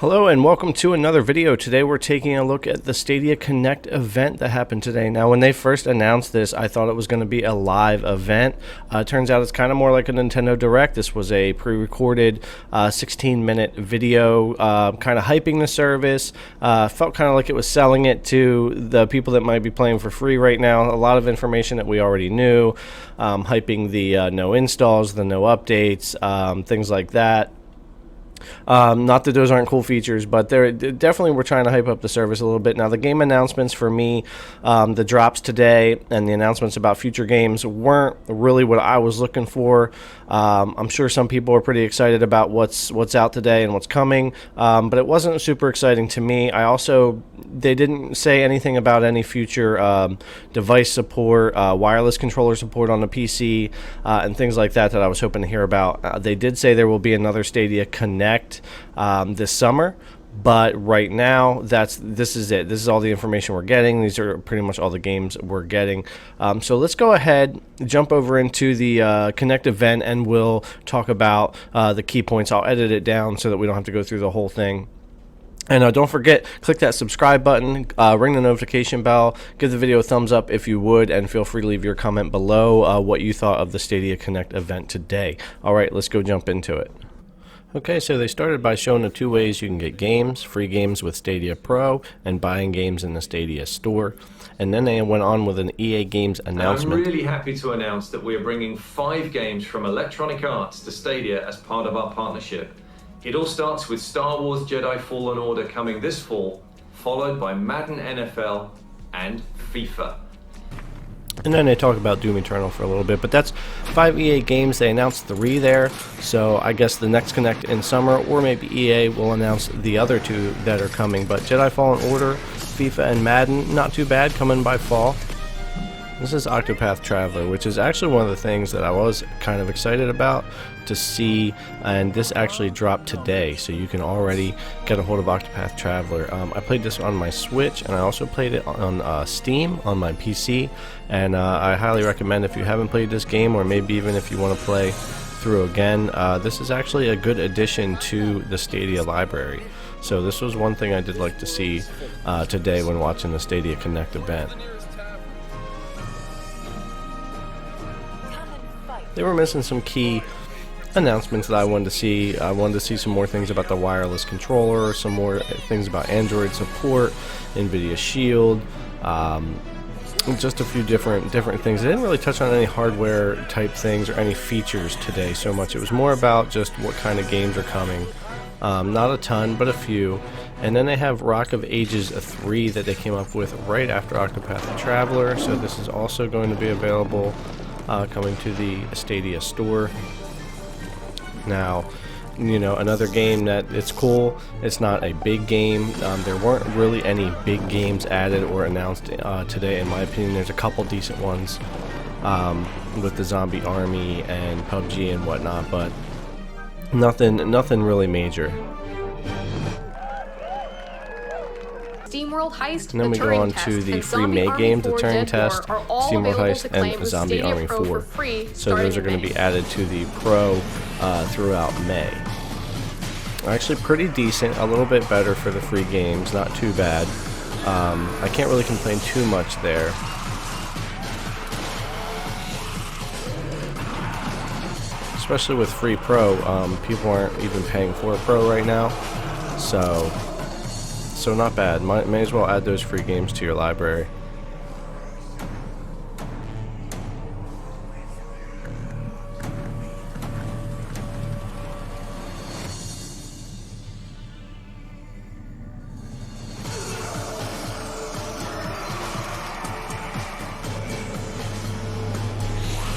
Hello and welcome to another video. Today we're taking a look at the Stadia Connect event that happened today. Now when they first announced this, I thought it was going to be a live event. Turns out it's kind of more like a Nintendo Direct. This was a pre-recorded 16-minute video kind of hyping the service. Felt kind of like it was selling it to the people that might be playing for free right now. A lot of information that we already knew, hyping the no installs, the no updates, things like that. Not that those aren't cool features, but they're definitely we're trying to hype up the service a little bit. Now, the game announcements for me, the drops today and the announcements about future games weren't really what I was looking for. I'm sure some people are pretty excited about what's out today and what's coming, but it wasn't super exciting to me. They didn't say anything about any future device support, wireless controller support on the PC, and things like that I was hoping to hear about. They did say there will be another Stadia Connect this summer, but right now this is it. This is all the information we're getting. These are pretty much all the games we're getting. So let's go ahead, jump over into the Connect event, and we'll talk about the key points. I'll edit it down so that we don't have to go through the whole thing. And don't forget, click that subscribe button, ring the notification bell, give the video a thumbs up if you would, and feel free to leave your comment below what you thought of the Stadia Connect event today. All right, let's go jump into it. Okay, so they started by showing the two ways you can get games, free games with Stadia Pro, and buying games in the Stadia store. And then they went on with an EA Games announcement. I'm really happy to announce that we are bringing 5 games from Electronic Arts to Stadia as part of our partnership. It all starts with Star Wars Jedi Fallen Order coming this fall, followed by Madden NFL and FIFA. And then they talk about Doom Eternal for a little bit, but that's 5 EA games. They announced 3 there, so I guess the next Connect in summer, or maybe EA will announce the other 2 that are coming. But Jedi Fallen Order, FIFA, and Madden, not too bad, coming by fall. This is Octopath Traveler, which is actually one of the things that I was kind of excited about to see, and this actually dropped today, so you can already get a hold of Octopath Traveler. I played this on my Switch, and I also played it on Steam on my PC, and I highly recommend if you haven't played this game, or maybe even if you want to play through again, this is actually a good addition to the Stadia library. So this was one thing I did like to see today when watching the Stadia Connect event. They were missing some key announcements that I wanted to see. I wanted to see some more things about the wireless controller, some more things about Android support, NVIDIA Shield, just a few different things. They didn't really touch on any hardware type things or any features today so much. It was more about just what kind of games are coming. Not a ton, but a few. And then they have Rock of Ages 3 that they came up with right after Octopath Traveler, so this is also going to be available coming to the Stadia store. Now, you know, another game that it's cool. It's not a big game. There weren't really any big games added or announced today, in my opinion. There's a couple decent ones with the Zombie Army and PUBG and whatnot, but nothing really major. SteamWorld Heist, and then we go on to the free May games, the Turing Test, SteamWorld Heist, and Zombie Army 4. So those are going to be added to the Pro throughout May. Actually pretty decent, a little bit better for the free games, not too bad. I can't really complain too much there. Especially with free Pro, people aren't even paying for a Pro right now, so not bad. May as well add those free games to your library.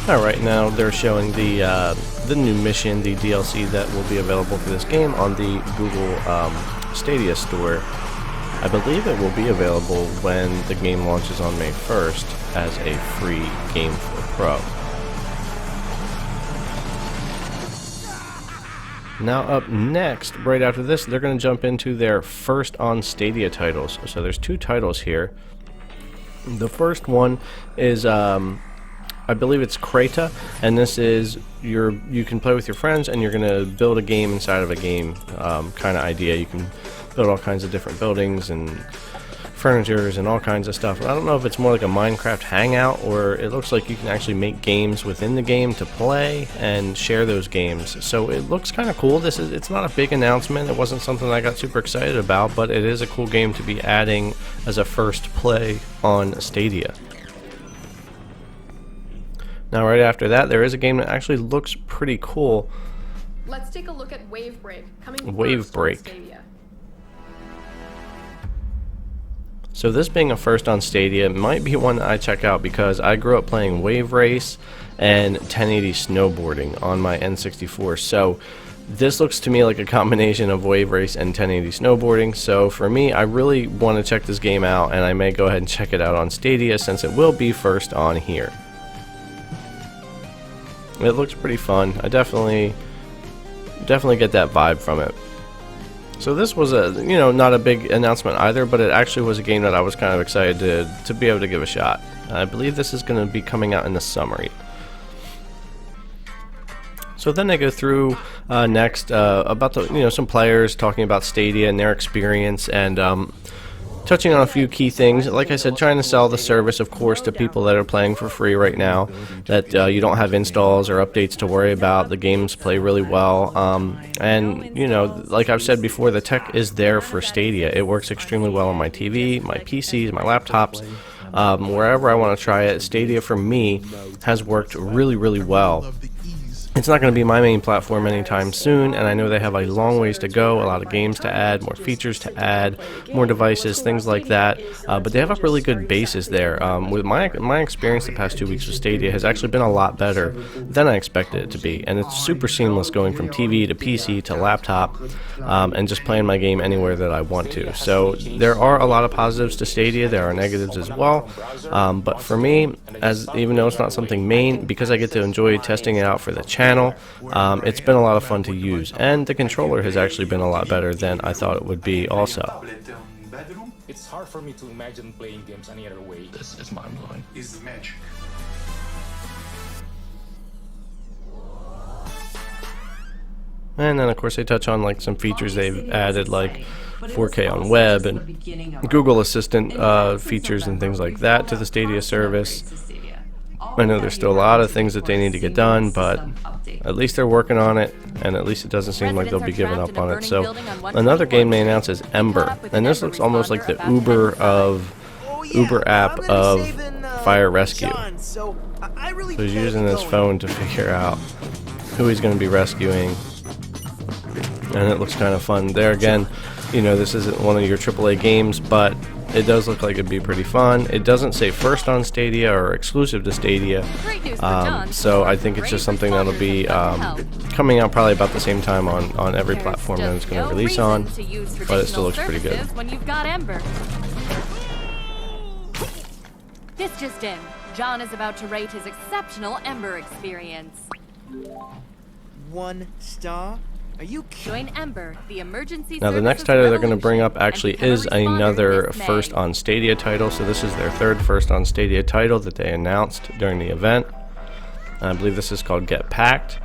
Alright, now they're showing the new mission, the DLC that will be available for this game on the Google Stadia store. I believe it will be available when the game launches on May 1st as a free game for Pro. Now up next, right after this, they're going to jump into their first on Stadia titles. So there's 2 titles here. The first one is I believe it's Creta, and this is you can play with your friends, and you're gonna build a game inside of a game kind of idea. You can build all kinds of different buildings and furnitures and all kinds of stuff. I don't know if it's more like a Minecraft hangout, or it looks like you can actually make games within the game to play and share those games. So it looks kind of cool. It's not a big announcement. It wasn't something I got super excited about, but it is a cool game to be adding as a first play on Stadia. Now right after that, there is a game that actually looks pretty cool. Let's take a look at Wave Break, coming Wave first on Break. Stadia. So this being a first on Stadia might be one that I check out, because I grew up playing Wave Race and 1080 snowboarding on my N64. So this looks to me like a combination of Wave Race and 1080 snowboarding. So for me, I really want to check this game out, and I may go ahead and check it out on Stadia since it will be first on here. It looks pretty fun. I definitely get that vibe from it. So this was not a big announcement either, but it actually was a game that I was kind of excited to be able to give a shot. I believe this is going to be coming out in the summer. So then they go through next about some players talking about Stadia and their experience, and touching on a few key things. Like I said, trying to sell the service, of course, to people that are playing for free right now, that you don't have installs or updates to worry about. The games play really well, and like I've said before, the tech is there for Stadia. It works extremely well on my TV, my PCs, my laptops, wherever I want to try it. Stadia for me has worked really, really well. It's not going to be my main platform anytime soon, and I know they have a long ways to go, a lot of games to add, more features to add, more devices, things like that, but they have a really good basis there. With my experience the past 2 weeks with Stadia has actually been a lot better than I expected it to be, and it's super seamless going from TV to PC to laptop, and just playing my game anywhere that I want to. So there are a lot of positives to Stadia, there are negatives as well, but for me, even though it's not something main, because I get to enjoy testing it out for the channel, it's been a lot of fun to use, and the controller has actually been a lot better than I thought it would be also. It's hard for me to imagine playing games any other way. This is mind-blowing. Is the magic. And then of course they touch on like some features they've added, like 4K on web and Google Assistant features and things like that to the Stadia service. I know there's still a lot of things that they need to get done, but at least they're working on it, and at least it doesn't seem like they'll be giving up on it. So another game they announced is Ember, and this looks almost like the Uber app of fire rescue. So he's using his phone to figure out who he's going to be rescuing, and it looks kind of fun. There again, this isn't one of your AAA games, but it does look like it'd be pretty fun. It doesn't say first on Stadia or exclusive to Stadia, so I think it's just something that'll be coming out probably about the same time on every platform that it's going to release on, but it still looks pretty good. When you've got Ember. This just in. John is about to rate his exceptional Ember experience. 1 star? Are you Join Ember, the emergency Now the next title they're going to bring up actually is another first on Stadia title, so this is their third first on Stadia title that they announced during the event. I believe this is called Get Packed.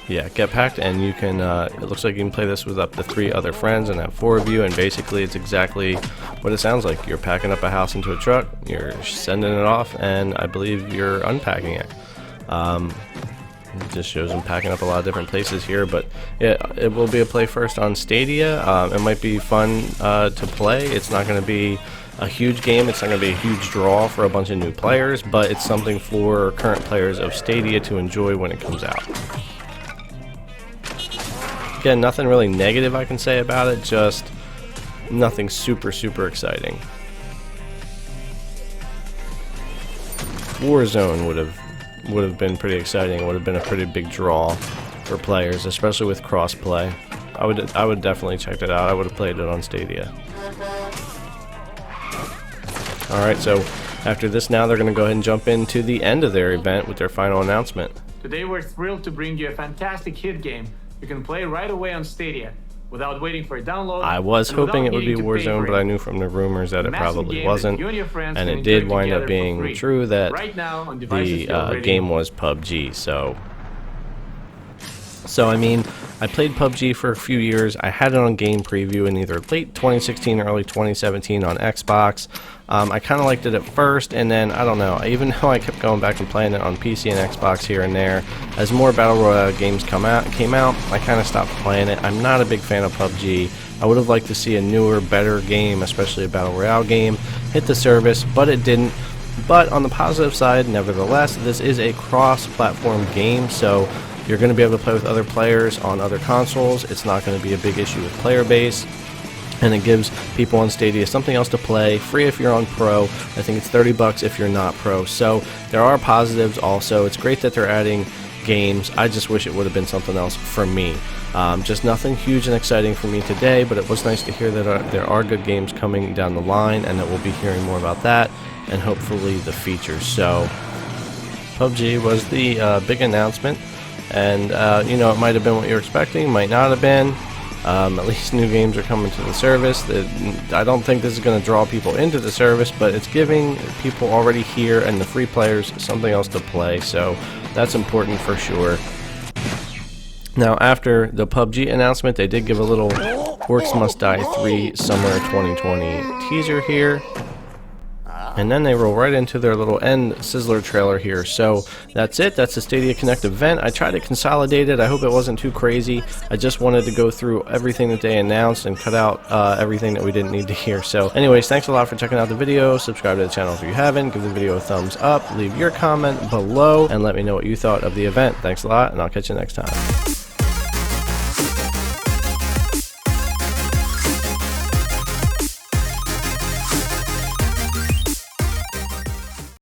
Yeah, Get Packed, and you can, it looks like you can play this with up to 3 other friends and have 4 of you, and basically it's exactly what it sounds like. You're packing up a house into a truck, you're sending it off, and I believe you're unpacking it. It just shows them packing up a lot of different places here, but yeah, it will be a play first on Stadia. It might be fun to play. It's not going to be a huge game. It's not going to be a huge draw for a bunch of new players, but it's something for current players of Stadia to enjoy when it comes out. Again, nothing really negative I can say about it, just nothing super exciting. Warzone would have been pretty exciting. It would have been a pretty big draw for players, especially with crossplay. I would definitely check it out. I would have played it on Stadia. Alright, so after this now they're going to go ahead and jump into the end of their event with their final announcement. Today we're thrilled to bring you a fantastic hit game you can play right away on Stadia. without waiting for a download. I was and hoping it without would be needing to pay Warzone, for but I knew from the rumors that it Massive probably game wasn't, that you and your friends and can it did enjoy wind up together for being free. true that Right now on devices the still already game was PUBG. So I mean, I played PUBG for a few years. I had it on Game Preview in either late 2016 or early 2017 on Xbox. I kind of liked it at first, and then, I don't know, even though I kept going back and playing it on PC and Xbox here and there, as more Battle Royale games came out, I kind of stopped playing it. I'm not a big fan of PUBG. I would have liked to see a newer, better game, especially a Battle Royale game, hit the service, but it didn't. But on the positive side, nevertheless, this is a cross-platform game, so you're going to be able to play with other players on other consoles. It's not going to be a big issue with player base. And it gives people on Stadia something else to play, free if you're on Pro. I think it's $30 if you're not Pro. So there are positives also. It's great that they're adding games. I just wish it would have been something else for me. Just nothing huge and exciting for me today, but it was nice to hear that there are good games coming down the line, and that we'll be hearing more about that, and hopefully the features. So PUBG was the big announcement, and you know, it might have been what you're expecting, might not have been. At least new games are coming to the service. I don't think this is going to draw people into the service, but it's giving people already here and the free players something else to play, so that's important for sure. Now, after the PUBG announcement, they did give a little Orcs Must Die 3 Summer 2020 teaser here. And then they roll right into their little end sizzler trailer here. So that's it. That's the Stadia Connect event. I tried to consolidate it. I hope it wasn't too crazy. I just wanted to go through everything that they announced and cut out everything that we didn't need to hear. So anyways, thanks a lot for checking out the video. Subscribe to the channel if you haven't. Give the video a thumbs up. Leave your comment below and let me know what you thought of the event. Thanks a lot, and I'll catch you next time.